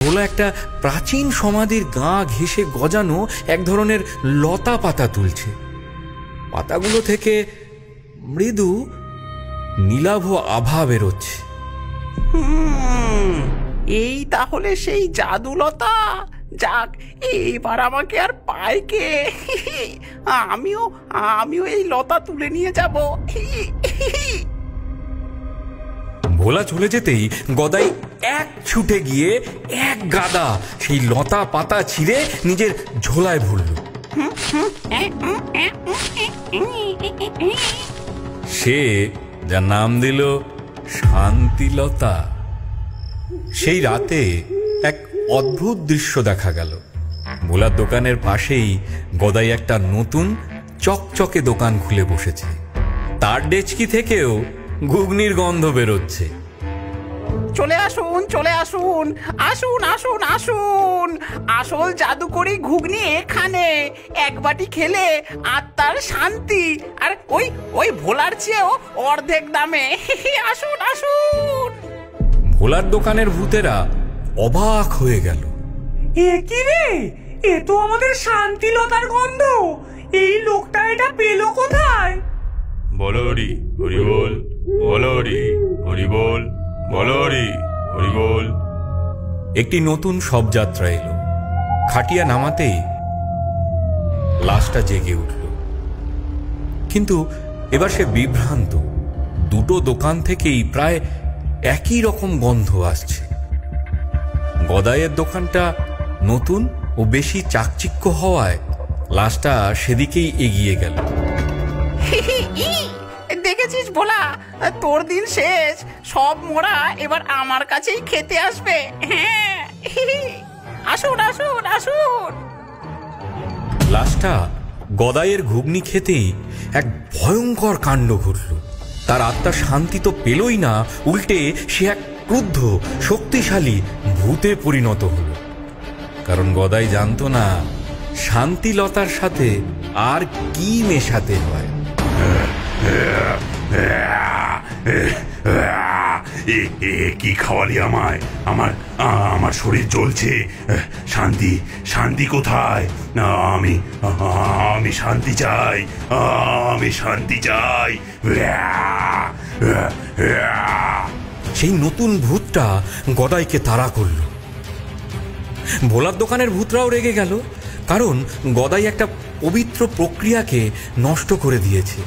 ভোলা একটা প্রাচীন সমাধির গা ঘেঁষে গজানো এক ধরনের লতা পাতা তুলছে। পাতাগুলো থেকে মৃদু নীলাভ আভা বেরোচ্ছে। এই তাহলে সেই জাদুলতা। যাক, এইবার আমাকে আর পায় কে? আমিও এই লতা তুলে নিয়ে যাব। ভোলা চলে যেতেই গদাই এক ছুটে গিয়ে এক গাদা সেই লতা পাতা ছিঁড়ে নিজের ঝোলায় ভরল। সে যার নাম দিল শান্তিলতা। সেই রাতে এক অদ্ভুত দৃশ্য দেখা গেল। ভোলার দোকানের পাশেই গদাই একটা নতুন চকচকে দোকান খুলে বসেছে। তার ডেচকি থেকেও ঘুগনির গন্ধ বেরোচ্ছে। চলে আসুন, চলে আসুন, আসুন আসুন আসুন, আসল জাদুকরি ঘুগনি এখানে। এক বাটি খেলে আত্মার শান্তি, আর ওই ভোলার চেয়েও অর্ধেক দামে। আসুন আসুন। ভোলার দোকানের ভূতেরা অবাক হয়ে গেল। এ কি রে, এ তো আমাদের শান্তিলতার গন্ধ। এই লোকটা এটা পেল কোথায়? বলো হরি হরি বল, বলো হরি হরি বল, বলো হরি হরি বল। একটি নতুন শবযাত্রা এলো। খাটিয়া নামাতেই লাশটা জেগে উঠল। কিন্তু এবার সে বিভ্রান্ত। দুটো দোকান থেকেই প্রায় একই রকম গন্ধ আসছে। গদাইয়ের দোকানটা নতুন ও বেশি চাকচিক্য হওয়ায় লাশটা সেদিকেই এগিয়ে গেল। দেখেছিস ভোলা, তোর দিন শেষ। সব মোরা এবার আমার কাছেই খেতে আসবে। হ্যাঁ, আসুন আসুন আসুন। লাশটা গদাইয়ের ঘুগনি খেতেই এক ভয়ঙ্কর কাণ্ড ঘটল। তার আত্মার শান্তি তো পেলই না, উল্টে সে এক ক্রুদ্ধ শক্তিশালী ভূতে পরিণত হল। কারণ গদাই জানতো না শান্তিলতার সাথে আর কি মেশাতে হয়। কি খাওয়ালি আমায়? আমার শরীর জ্বলছে। শান্তি, শান্তি কোথায়? আমি শান্তি চাই, আমি শান্তি চাই। সেই নতুন ভূতটা গদাইকে তাড়া করল। ভোলার দোকানের ভূতরাও রেগে গেল, কারণ গদাই একটা পবিত্র প্রক্রিয়াকে নষ্ট করে দিয়েছে।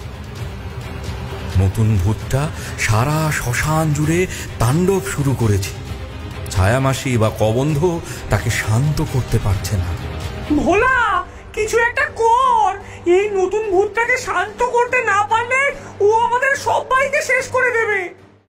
নতুন ভূতটা সারা শ্মশান জুড়ে তাণ্ডব শুরু করেছে। ছায়ামাসি বা কবন্ধ তাকে শান্ত করতে পারছে না। ভোলা, কিছু একটা কর। এই নতুন ভূতটাকে শান্ত করতে না পারলে